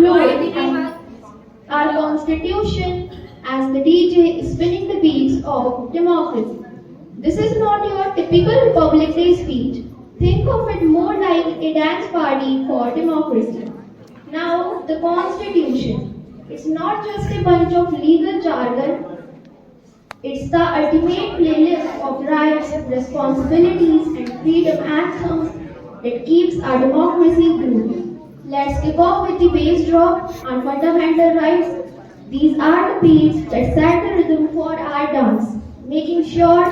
fluid. Our constitution as the DJ is spinning the beats of democracy. This is not your typical Republic Day speech. Think of it more like a dance party for democracy. Now, the Constitution. It's not just a bunch of legal jargon, it's the ultimate playlist of rights, responsibilities, and freedom anthems that keeps our democracy grooving. Let's kick off with the bass drop on fundamental rights. These are the beats that set the rhythm for our dance, making sure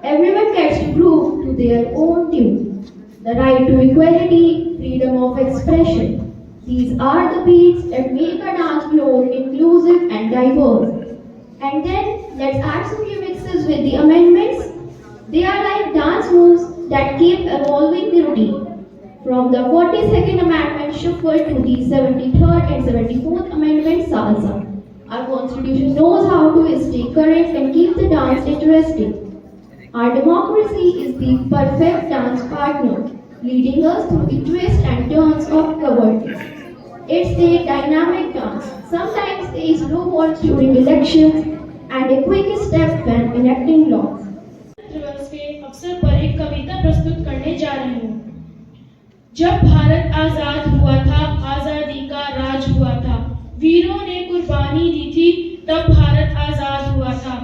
everyone gets to groove to their own tune. The right to equality, freedom of expression. These are the beats that make a dance floor inclusive and diverse. And then let's add some remixes with the amendments. They are like dance moves that keep evolving the routine. From the 42nd Amendment shuffle to the 73rd and 74th Amendment salsa. Our Constitution knows how to stay current and keep the dance interesting. Our democracy is the perfect dance partner, leading us through the twists and turns of governance. It's a dynamic dance. Sometimes there is slow waltz during elections and a quick step when enacting laws. दिवस के अवसर पर एक कविता प्रस्तुत करने जा रही हूँ। जब भारत आजाद हुआ था, आजादी का राज हुआ था, वीरों ने कुर्बानी दी थी, तब भारत आजाद हुआ था।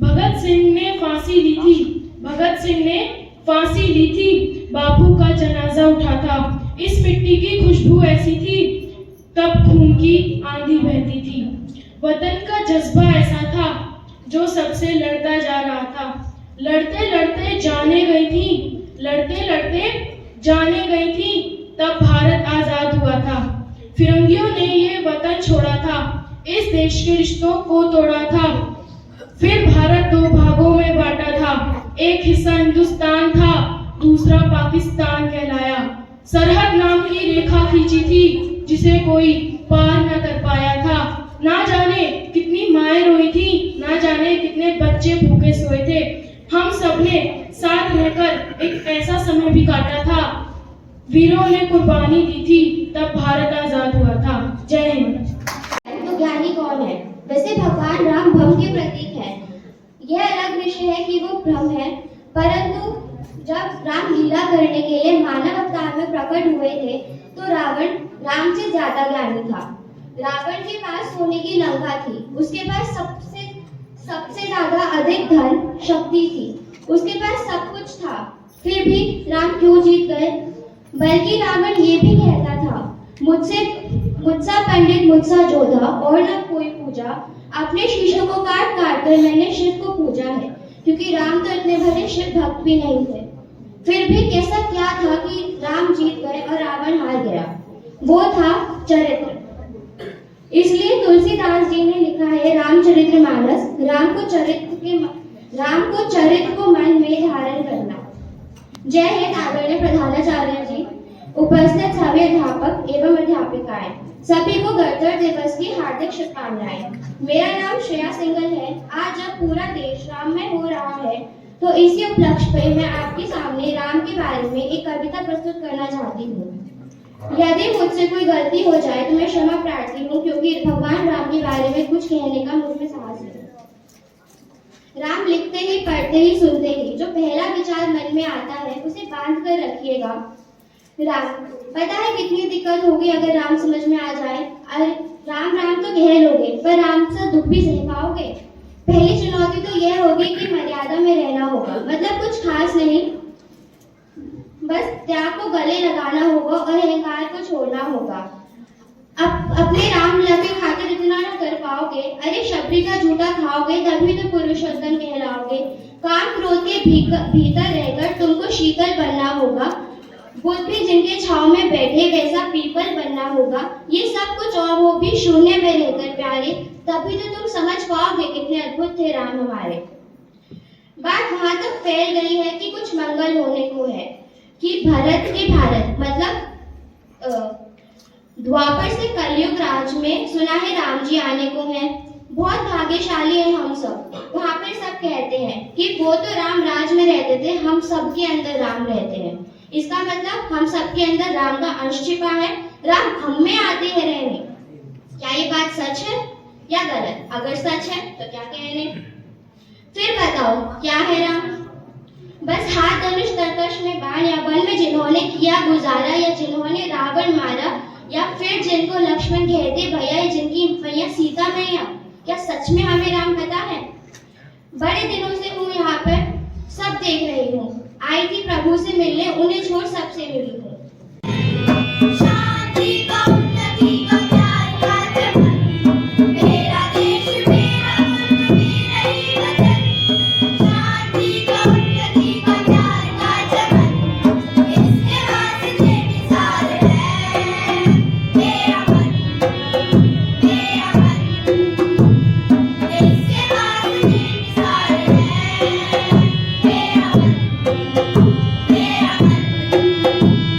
भगत सिंह ने फांसी ली थी, भगत सिंह ने फांसी ली थी, बापू का जनाजा उठा था। इस मिट्टी की खुशबू ऐसी थी, तब खून की आंधी बहती थी। वतन का जज्बा ऐसा था, जो सबसे लड़ता जा रहा था। लड़ते लड़ते जाने गई थी, लड़ते लड़ते जाने गई थी, तब भारत आजाद हुआ था। फिरंगियों ने ये वतन छोड़ा था, इस देश के रिश्तों को तोड़ा था। फिर भारत दो भागों में बांटा था, एक हिस्सा हिंदुस्तान था, दूसरा पाकिस्तान कहलाया। सरहद नाम की रेखा खींची थी, जिसे कोई पार न कर पाया था। ना जाने कितनी माएं रोई थी, ना जाने कितने बच्चे भूखे सोए थे। हम सबने साथ रहकर एक ऐसा समय भी काटा था, वीरों ने कुर्बानी दी थी, तब भारत आजाद हुआ था। जय हिंद। तो ज्ञानी कौन है? वैसे भगवान राम भ्रम के प्रतीक है। यह अलग विषय है कि वो भ्रम है, परंतु जब राम लीला करने के लिए मानव अवतार में प्रकट हुए थे, तो रावण राम से ज्यादा ज्ञानी था। रावण के पास सोने की लंका थी, उसके पास सबसे ज्यादा अधिक धन शक्ति थी, उसके पास सब कुछ था, फिर भी राम क्यों जीत गए? बल्कि रावण ये भी कहता था, मुझसा पंडित मुझसा जोधा और न कोई पूजा। अपने शीशों को काट काट कर मैंने शिव को पूजा है, क्योंकि राम तो इतने भले शिव भक्त भी नहीं थे। फिर भी कैसा क्या था कि राम जीत गए और रावण हार गया? वो था चरित्र। इसलिए तुलसीदास जी ने लिखा है रामचरितमानस, राम को चरित्र को मन में धारण करना। जय हिंद आदरणीय प्रधानाचार्य जी, उपस्थित सभी अध्यापक एवं अध्यापिकाएं, सभी को गणतंत्र दिवस की हार्दिक शुभकामनाएं। मेरा नाम श्रेया सिंगल है। आज जब पूरा देश राममय हो रहा है, तो इसी उपलक्ष्य पे मैं आपके सामने राम के बारे में एक कविता प्रस्तुत करना चाहती हूँ। यदि मुझसे कोई गलती हो जाए तो मैं क्षमा प्रार्थी हूँ, क्योंकि भगवान राम के बारे में कुछ कहने का मुझ में साहस नहीं। राम लिखते ही, पढ़ते ही, सुनते ही जो पहला विचार मन में आता है, उसे बांध कर रखिएगा। राम, पता है कितनी दिक्कत होगी अगर राम समझ में आ जाए। अरे राम राम तो कह लोगे, पर राम से दुख भी सह पाओगे? पहली चुनौती तो यह होगी कि मर्यादा में रहना होगा, मतलब कुछ खास नहीं, बस त्याग को गले लगाना होगा और अहंकार को छोड़ना होगा। अपने राम लला के खातिर इतना न कर पाओगे, अरे शबरी का झूठा खाओगे तभी तो पुरुषोत्तम कहलाओगे। काम क्रोध के भीतर रहकर तुमको शीतल बनना होगा, बुद्ध भी जिनके छाव में बैठे वैसा पीपल बनना होगा। ये सब कुछ और वो भी शून्य में रहकर प्यारे, तभी तो तुम समझ पाओगे कितने अद्भुत थे राम हमारे। बात वहां तक फैल गई है कि कुछ मंगल होने को है, कि भारत मतलब द्वापर से कलयुग राज में सुना है राम जी आने को हैं। बहुत भाग्यशाली हैं हम सब। वहाँ पर सब कहते हैं कि वो तो राम राज में रहते थे, हम सब के अंदर राम रहते हैं। इसका मतलब हम सब के अंदर राम का अंश छिपा है, राम हम में आते हैं रहने। या गलत? अगर सच है तो क्या कहने? फिर बताओ क्या है राम? बस हाथ धनुष तरकश में बाण या बल में जिन्होंने किया गुजारा, या जिन्होंने रावण मारा, या फिर जिनको लक्ष्मण कहते भैया, या जिनकी मैया सीता मैया? क्या सच में हमें राम पता है? बड़े दिनों से हूँ यहाँ पर, सब देख रही हूँ। आई थी प्रभु से मिलने, उन्हें छोड़ सबसे मिली हूँ। शांति का उन्नति का प्यार का जगत, मेरा देश मेरा मुल्क मेरा ही वतन। शांति का उन्नति का प्यार का जगत, इसके वास्ते मिसाल है मेरा मन, मेरा मन। इसके वास्ते मिसाल है मेरा मन, मेरा मन।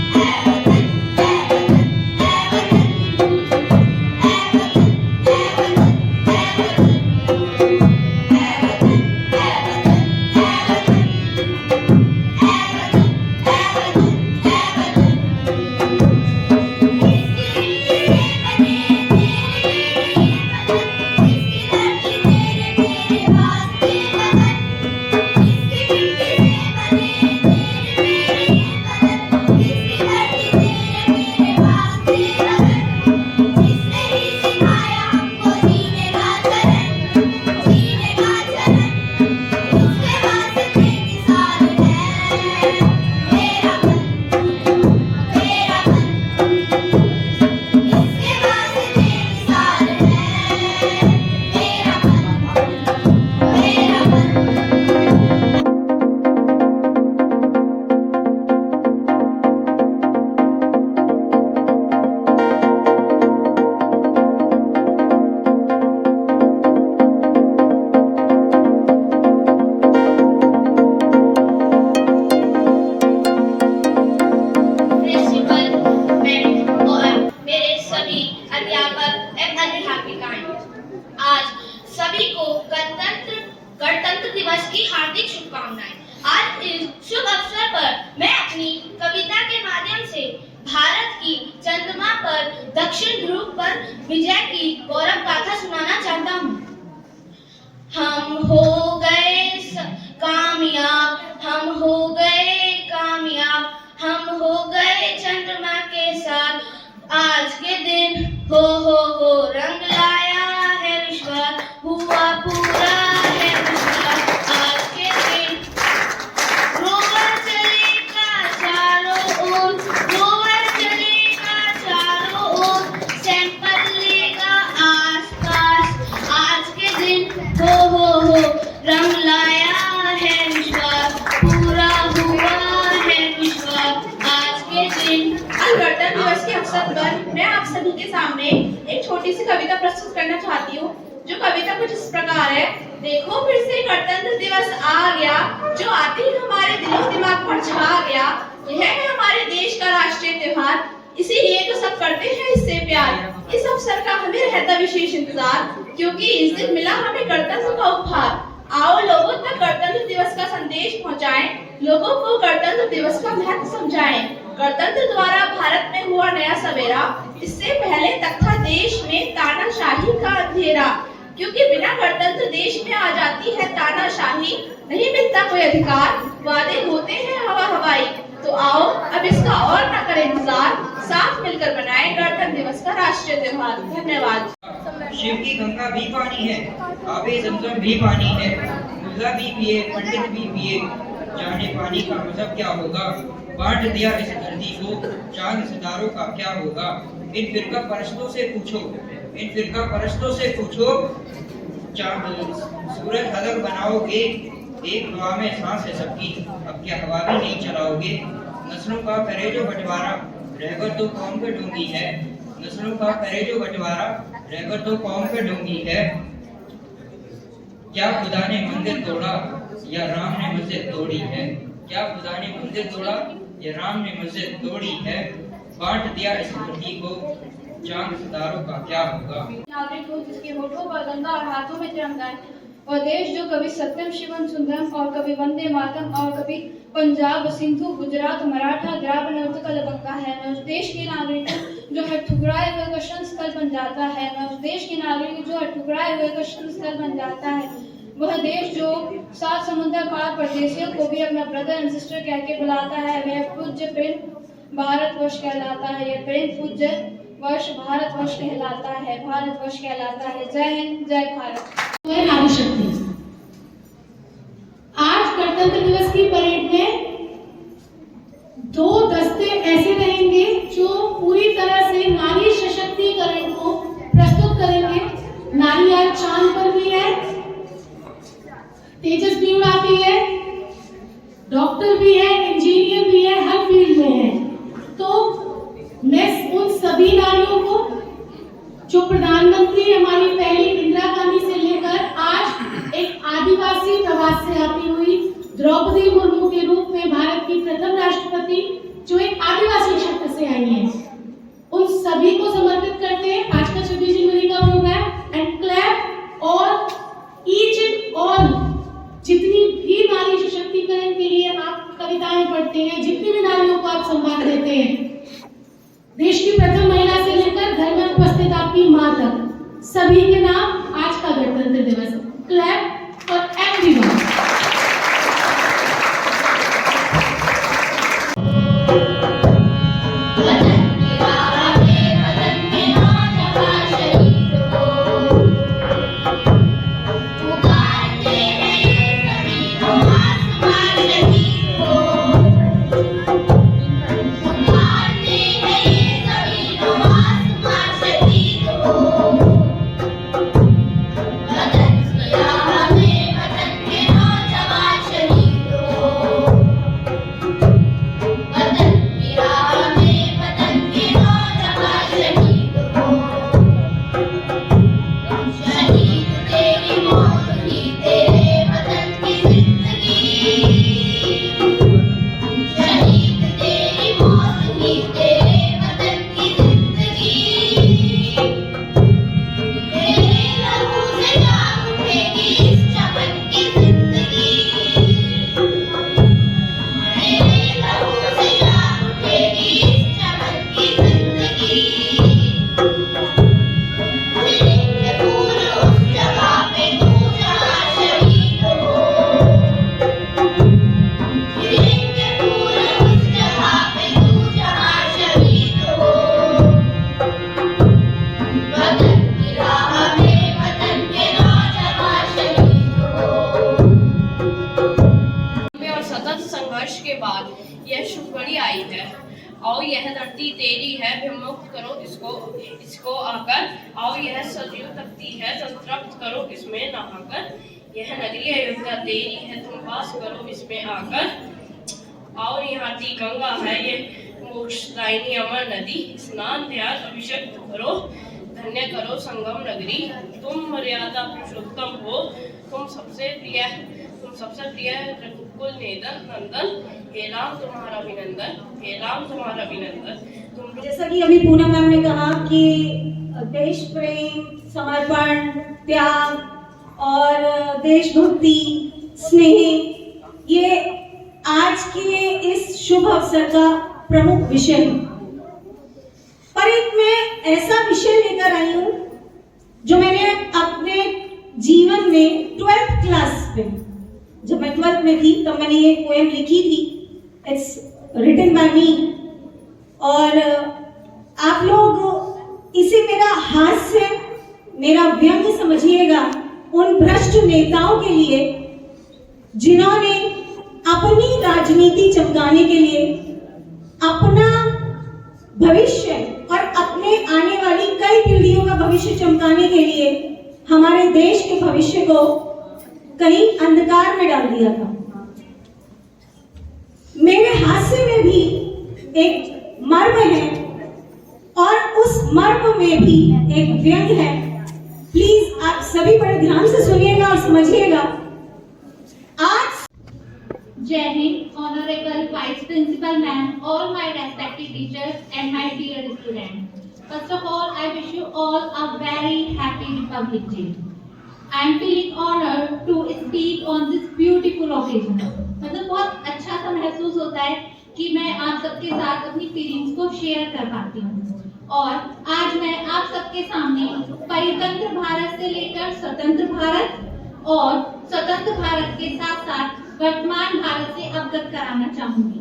आज सभी को गणतंत्र दिवस की हार्दिक शुभकामनाएं। आज इस शुभ अवसर पर मैं अपनी कविता के माध्यम से भारत की चंद्रमा पर दक्षिण ध्रुव पर विजय की गौरव गाथा सुनाना चाहता हूँ। हम हो गए कामयाब, हम हो गए कामयाब, हम हो गए चंद्रमा के साथ। आज के दिन हो रंग लाया है विश्वास, हुआ पूरा है विश्वास। आज के दिन रोवर चलेगा चारों ओर, रोवर चलेगा चारों ओर, सैंपल लेगा आसपास। आज के दिन हो रंग लाया है विश्वास, पूरा हुआ है विश्वास। आज के दिन गणतंत्र दिवस के अवसर पर मैं आप सभी के सामने एक छोटी सी कविता प्रस्तुत करना चाहती हूँ, जो कविता कुछ इस प्रकार है। देखो फिर से गणतंत्र दिवस आ गया, जो आते ही हमारे दिलो दिमाग पर छा गया। यह है हमारे देश का राष्ट्रीय त्योहार, इसीलिए तो सब करते हैं इससे प्यार। इस अवसर का हमें रहता विशेष इंतजार, क्योंकि इस दिन मिला हमें गणतंत्र का उपहार। आओ लोगों तक गणतंत्र दिवस का संदेश पहुंचाएं, लोगों को गणतंत्र दिवस का महत्व समझाएं। गणतंत्र द्वारा भारत में हुआ नया सवेरा, इससे पहले तक था देश में तानाशाही का अंधेरा। क्योंकि बिना गणतंत्र देश में आ जाती है तानाशाही, नहीं मिलता कोई अधिकार, वादे होते हैं हवा हवाई। तो आओ अब इसका और न करें इंतजार, साथ मिलकर बनाएं गणतंत्र दिवस का राष्ट्रीय त्योहार। धन्यवाद। शिव की गंगा भी पानी है, आबे जमजम भी पानी है, मुल्ला भी पिए पंडित भी पिए, जाने पानी का मतलब क्या होगा। बांट दिया इस धरती को, चांद सितारों का क्या होगा। इन फिरका परस्तों से पूछो, इन फिरका परस्तों से पूछो, चांद सूरज अलग बनाओगे, एक हवा में सांस है सबकी, अब क्या हवा भी नहीं चलाओगे। नस्लों का करे जो बंटवारा, रहबर तो कौम पे डूंगी है, नस्लों का करे जो बंटवारा, रहबर तो कौम पे डूंगी है। क्या खुदा ने मंदिर तोड़ा या राम ने मस्जिद तोड़ी है, क्या खुदा ने मंदिर तोड़ा या राम ने मस्जिद तोड़ी है। बांट दिया इस धरती को, चांद सितारों का क्या होगा। नागरिक हो जिसके होठों पर गंगा और हाथों में तिरंगा है, और देश जो कभी सत्यम शिवम सुंदरम और कभी वंदे मातरम और कभी पंजाब सिंधु गुजरात मराठा द्राविड़ नर्तक दबंगा है। मैं उस देश के नागरिक हूँ जो हर ठुकराए हुए का क्षण स्थल बन जाता है, वह उस देश के नागरिक जो हर ठुकराए हुए का क्षण स्थल बन जाता है, वह देश जो 7 समुद्र पार परदेशियों को भी अपना ब्रदर एंड सिस्टर कह के बुलाता है, वह पूज्य प्रेम भारतवर्ष कहलाता है। यह प्रेम पूज्य वर्ष भारतवर्ष कहलाता है, भारतवर्ष कहलाता है। जय हिंद, जय भारत। नारी शक्ति। आज गणतंत्र दिवस की परेड में 2 दस्ते ऐसे रहेंगे जो पूरी तरह से नारी सशक्तिकरण को प्रस्तुत करेंगे। नारी आज चांद पर भी है, तेजस भी उड़ाती है, डॉक्टर भी है, इंजीनियर भी है, हर फील्ड में है। तो मैं उन सभी नारियों को जो प्रधानमंत्री हमारी पहली इंदिरा गांधी से लेकर आज एक आदिवासी प्रवास से आती हुई द्रौपदी मुर्मू के रूप में भारत की प्रथम राष्ट्रपति जो एक आदिवासी क्षेत्र से आई हैं, उन सभी को समर्पित करते हैं आज का 26 जनवरी का प्रोग्राम। एंड क्लैप और ईच एंड ऑल जितनी भी नारी सशक्तिकरण के लिए आप कविताएं पढ़ते हैं, जितनी भी नारियों को आप सम्मान देते हैं, देश की प्रथम महिला से लेकर घर में उपस्थित आपकी मां तक, सभी के नाम आज का गणतंत्र दिवस। Clap for everyone. आओ यह धरती तेरी है, विमुक्त करो इसको आकर। आओ यह सजीव तख्ती है, संतृप्त करो इसमें नहाकर। यह नगरी अयोध्या तेरी है, तुम वास करो इसमें आकर। और यहाँ की गंगा है ये मोक्षदायिनी अमर नदी, स्नान ध्यान अभिषेक करो, धन्य करो संगम नगरी। तुम मर्यादा पुरुषोत्तम हो, तुम सबसे प्रिय रघुकुल नंदन। हे राम तुम्हारा अभिनंदन, हे राम तुम्हारा अभिनंदन। जैसा कि अभी पूनम मैम ने कहा कि देश प्रेम, समर्पण, त्याग और देशभक्ति, स्नेह, ये आज के इस शुभ अवसर का प्रमुख विषय है। पर एक मैं ऐसा विषय लेकर आई हूँ जो मैंने अपने जीवन में 12th क्लास में, जब मैं 12th में थी तब मैंने ये पोएम लिखी थी। इट्स रिटन बाय मी। और आप लोग इसे मेरा हास्य, मेरा व्यंग समझिएगा उन भ्रष्ट नेताओं के लिए जिन्होंने अपनी राजनीति चमकाने के लिए, अपना भविष्य और अपने आने वाली कई पीढ़ियों का भविष्य चमकाने के लिए हमारे देश के भविष्य को कहीं अंधकार में डाल दिया था। मेरे हास्य में भी एक मर्म है और उस मर्म में भी एक व्यंग है। प्लीज आप सभी बड़े ध्यान से सुनिएगा और समझिएगा। आज Jai Hind, Honorable Vice Principal Ma'am, all my respected teachers and my dear students. First of all, I wish you all a very happy Republic Day. I am feeling honored to speak on this beautiful occasion. मतलब बहुत अच्छा सा महसूस होता है कि मैं आप सबके साथ अपनी फीलिंग्स को शेयर कर पाती हूँ। और आज मैं आप सबके सामने परितंत्र भारत से लेकर स्वतंत्र भारत और स्वतंत्र भारत के साथ साथ वर्तमान भारत से अवगत कराना चाहूंगी।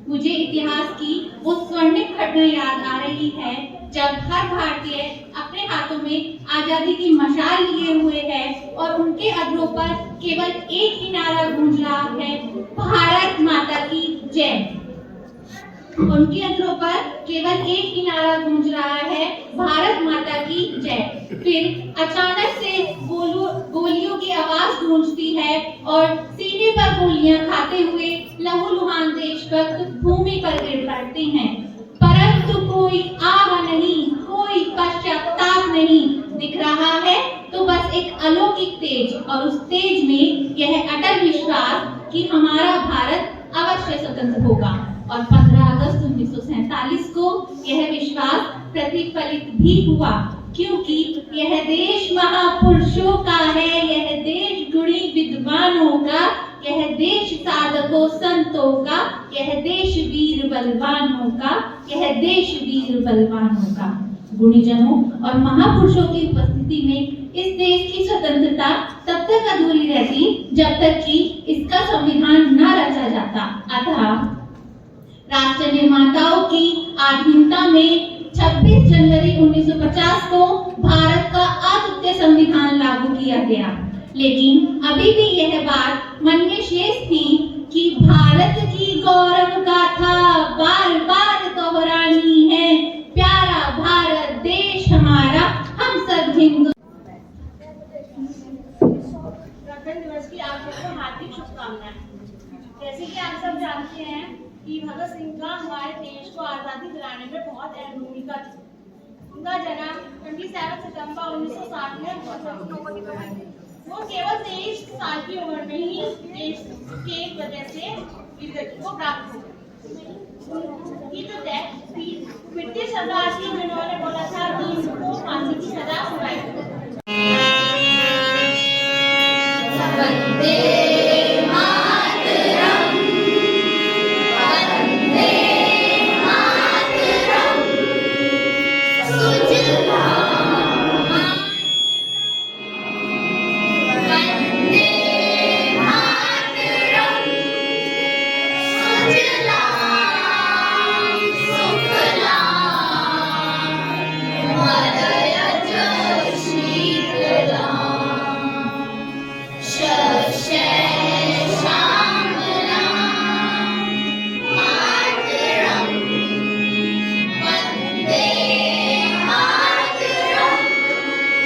मुझे इतिहास की उस स्वर्णिम घटना याद आ रही है जब हर भारतीय अपने हाथों में आजादी की मशाल लिए हुए है और उनके अधरों पर केवल एक ही नारा गूंज रहा है, भारत माता की जय। उनके अधरों पर केवल एक ही नारा गूंज रहा है, भारत माता की जय। फिर अचानक से गोलियों की आवाज गूंजती है और सीने पर गोलियां खाते हुए लहूलुहान देशभक्त भूमि पर गिर पड़ते हैं, परंतु कोई आह नहीं, कोई पश्चाताप नहीं दिख रहा है। तो बस एक अलौकिक तेज, और उस तेज में यह अटल विश्वास कि हमारा भारत अवश्य स्वतंत्र होगा। और 15 अगस्त 1947 को यह विश्वास प्रतिफलित भी हुआ, क्योंकि यह देश महापुरुषों का है, यह देश गुणी विद्वानों का, यह देश साधकों संतों का, यह देश वीर बलवानों का, यह देश वीर बलवानों का। गुणीजनों और महापुरुषों की उपस्थिति में इस देश की स्वतंत्रता तब तक अधूरी रहती जब तक कि इसका संविधान न रचा जाता। अतः राष्ट्र निर्माताओं की आधीनता में 26 जनवरी 1950 को भारत का अद्वितीय संविधान लागू किया गया। लेकिन अभी भी यह बात मन में शेष थी कि भारत की गौरव गाथा बार बार दोहरानी है, प्यारा भारत देश हमारा, हम सब हिंदू। गणतंत्र दिवस की आप सबको हार्दिक शुभकामनाएं। जैसे कि आप सब जानते हैं कि भगत सिंह का हमारे देश को आजादी दिलाने में बहुत अहम भूमिका थी। उनका जन्म 27 सितंबर 1960 में हुआ था। वो केवल 23 साल की उम्र में ही देश के वजह से वीरगति को प्राप्त हो गई। तो ब्रिटिश सरकार थी जिन्होंने बोला था कि इनको फांसी की